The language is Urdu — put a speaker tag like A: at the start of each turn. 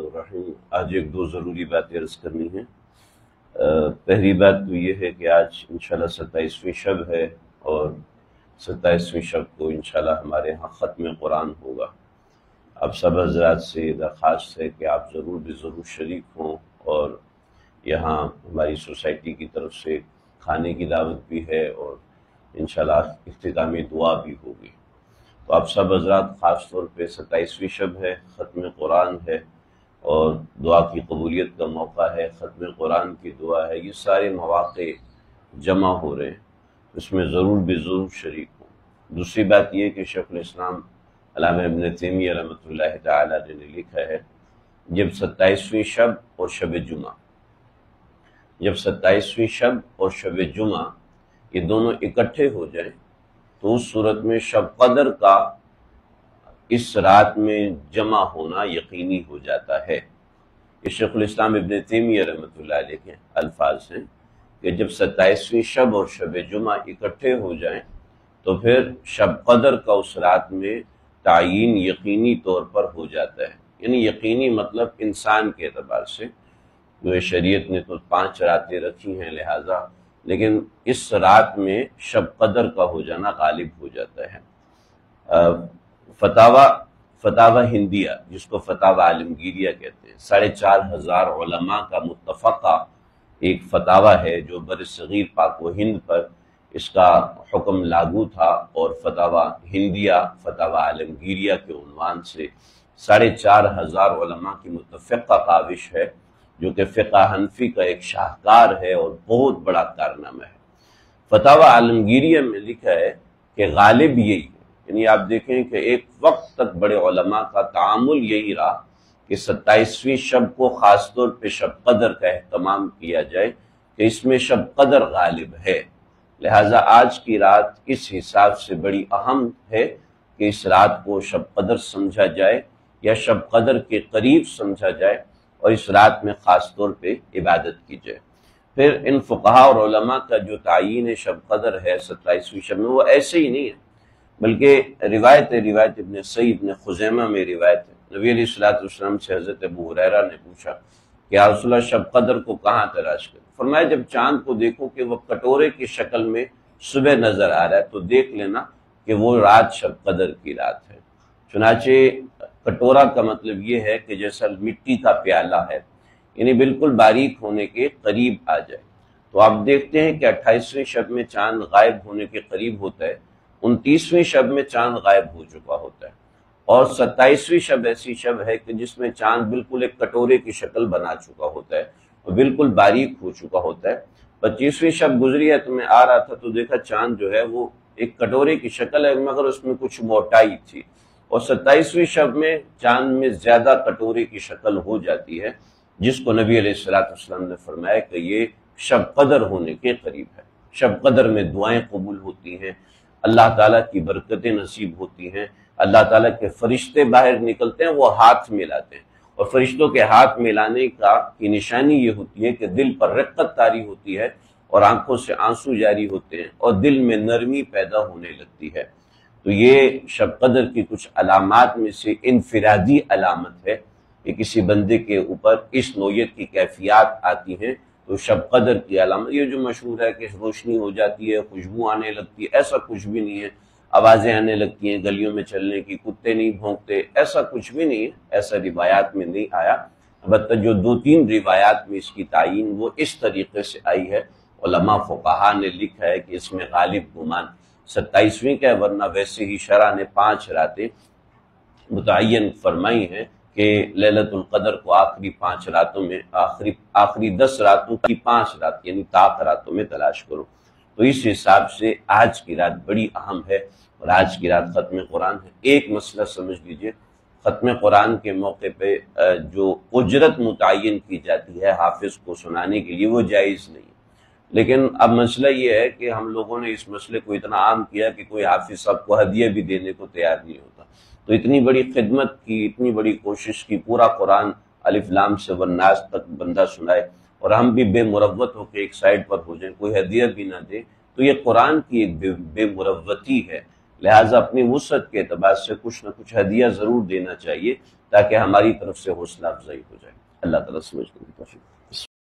A: الرحیم۔ آج ایک دو ضروری باتیں عرض کرنی ہیں۔ پہلی بات تو یہ ہے کہ آج انشاءاللہ 27ویں شب ہے اور 27ویں شب کو انشاءاللہ ہمارے ہاں ختم قرآن ہوگا۔ اب سب حضرات سے درخواست ہے کہ آپ ضرور بھی ضرور شریک ہوں، اور یہاں ہماری سوسائٹی کی طرف سے کھانے کی دعوت بھی ہے اور انشاءاللہ اختتامی دعا بھی ہوگی۔ تو آپ سب حضرات خاص طور پہ 27ویں شب ہے، ختم قرآن ہے اور دعا کی قبولیت کا موقع ہے، ختم قرآن کی دعا ہے، یہ سارے مواقع جمع ہو رہے ہیں، اس میں ضرور بھی ضرور شریک ہوں۔ دوسری بات یہ کہ شیخ الاسلام علامہ ابن تیمیہ رحمۃ اللہ تعالی نے لکھا ہے، جب 27ویں شب اور شب جمعہ، جب 27ویں شب اور شب جمعہ یہ دونوں اکٹھے ہو جائیں تو اس صورت میں شب قدر کا اس رات میں جمع ہونا یقینی ہو جاتا ہے۔ یہ شیخ الاسلام ابن تیمیہ رحمۃ اللہ علیہ کے الفاظ ہیں کہ جب 27ویں شب اور شب جمعہ اکٹھے ہو جائیں تو پھر شب قدر کا اس رات میں تعین یقینی طور پر ہو جاتا ہے۔ یعنی یقینی مطلب انسان کے اعتبار سے، جو شریعت نے تو 5 راتیں رکھی ہیں لہٰذا، لیکن اس رات میں شب قدر کا ہو جانا غالب ہو جاتا ہے۔ فتاوی ہندیہ، جس کو فتاوی عالمگیریہ کہتے ہیں، 4,500 علماء کا متفقہ ایک فتاوی ہے جو برصغیر پاک و ہند پر اس کا حکم لاگو تھا، اور فتاوی ہندیہ فتاوی عالمگیریہ کے عنوان سے 4,500 علماء کی متفقہ کاوش ہے، جو کہ فقہ حنفی کا ایک شاہکار ہے اور بہت بڑا کارنامہ ہے۔ فتاوی عالمگیریہ میں لکھا ہے کہ غالب یہی ہے، یعنی آپ دیکھیں کہ ایک وقت تک بڑے علماء کا تعامل یہی رہا کہ 27ویں شب کو خاص طور پہ شب قدر کا اہتمام کیا جائے کہ اس میں شب قدر غالب ہے، لہٰذا آج کی رات اس حساب سے بڑی اہم ہے کہ اس رات کو شب قدر سمجھا جائے یا شب قدر کے قریب سمجھا جائے اور اس رات میں خاص طور پہ عبادت کی جائے۔ پھر ان فقہاء اور علماء کا جو تعیین شب قدر ہے 27ویں شب میں، وہ ایسے ہی نہیں ہے، بلکہ روایت ابن سعید ابن خزیمہ میں روایت ہے، نبی علیہ السلام سے حضرت ابو ہریرہ نے پوچھا کہ یا رسول اللہ شب قدر کو کہاں تلاش کریں؟ فرمایا جب چاند کو دیکھو کہ وہ کٹورے کی شکل میں صبح نظر آ رہا ہے تو دیکھ لینا کہ وہ رات شب قدر کی رات ہے۔ چنانچہ کٹورا کا مطلب یہ ہے کہ جیسا مٹی کا پیالہ ہے، یعنی بالکل باریک ہونے کے قریب آ جائے۔ تو آپ دیکھتے ہیں کہ 28ویں شب میں چاند غائب ہونے کے قریب ہوتا ہے، 29ویں شب میں چاند غائب ہو چکا ہوتا ہے، اور 27ویں شب ایسی شب ہے کہ جس میں چاند بالکل ایک کٹورے کی شکل بنا چکا ہوتا ہے اور بالکل باریک ہو چکا ہوتا ہے۔ 25ویں شب گزری ہے تو میں آ رہا تھا تو دیکھا چاند جو ہے وہ ایک کٹورے کی شکل ہے مگر اس میں کچھ موٹائی تھی، اور 27ویں شب میں چاند میں زیادہ کٹورے کی شکل ہو جاتی ہے، جس کو نبی علیہ السلام نے فرمایا کہ یہ شب قدر ہونے کے قریب ہے۔ شب قدر میں دعائیں قبول ہوتی ہیں، اللہ تعالیٰ کی برکتیں نصیب ہوتی ہیں، اللہ تعالیٰ کے فرشتے باہر نکلتے ہیں، وہ ہاتھ ملاتے ہیں، اور فرشتوں کے ہاتھ ملانے کی نشانی یہ ہوتی ہے کہ دل پر رقت طاری ہوتی ہے اور آنکھوں سے آنسو جاری ہوتے ہیں اور دل میں نرمی پیدا ہونے لگتی ہے۔ تو یہ شب قدر کی کچھ علامات میں سے انفرادی علامت ہے کہ کسی بندے کے اوپر اس نوعیت کی کیفیات آتی ہیں، تو شب قدر کی علامت یہ جو مشہور ہے کہ روشنی ہو جاتی ہے، خوشبو آنے لگتی ہے، ایسا کچھ بھی نہیں ہے۔ آوازیں آنے لگتی ہیں گلیوں میں چلنے کی، کتے نہیں بھونکتے، ایسا کچھ بھی نہیں ہے، ایسا روایات میں نہیں آیا۔ البتہ جو 2-3 روایات میں اس کی تعیین وہ اس طریقے سے آئی ہے، علماء فقہا نے لکھا ہے کہ اس میں غالب گمان 27ویں کا ہے، ورنہ ویسے ہی شرع نے 5 راتیں متعین فرمائی ہیں کہ لیلۃ القدر کو آخری 5 راتوں میں، آخری 10 راتوں کی 5 رات یعنی طاق راتوں میں تلاش کرو۔ تو اس حساب سے آج کی رات بڑی اہم ہے اور آج کی رات ختم قرآن ہے۔ ایک مسئلہ سمجھ لیجئے، ختم قرآن کے موقع پہ جو اجرت متعین کی جاتی ہے حافظ کو سنانے کے لیے، وہ جائز نہیں ہے، لیکن اب مسئلہ یہ ہے کہ ہم لوگوں نے اس مسئلے کو اتنا عام کیا کہ کوئی حافظ صاحب کو ہدیہ بھی دینے کو تیار نہیں ہوتا۔ تو اتنی بڑی خدمت کی، اتنی بڑی کوشش کی، پورا قرآن الف لام سے والناس تک بندہ سنائے، اور ہم بھی بے مروت ہو کے ایک سائڈ پر ہو جائیں، کوئی ہدیہ بھی نہ دے، تو یہ قرآن کی ایک بے مروتی ہے۔ لہٰذا اپنی وسعت کے اعتبار سے کچھ نہ کچھ ہدیہ ضرور دینا چاہیے تاکہ ہماری طرف سے حوصلہ افزائی ہو جائے۔ اللہ تعالیٰ سمجھنے کی توفیق۔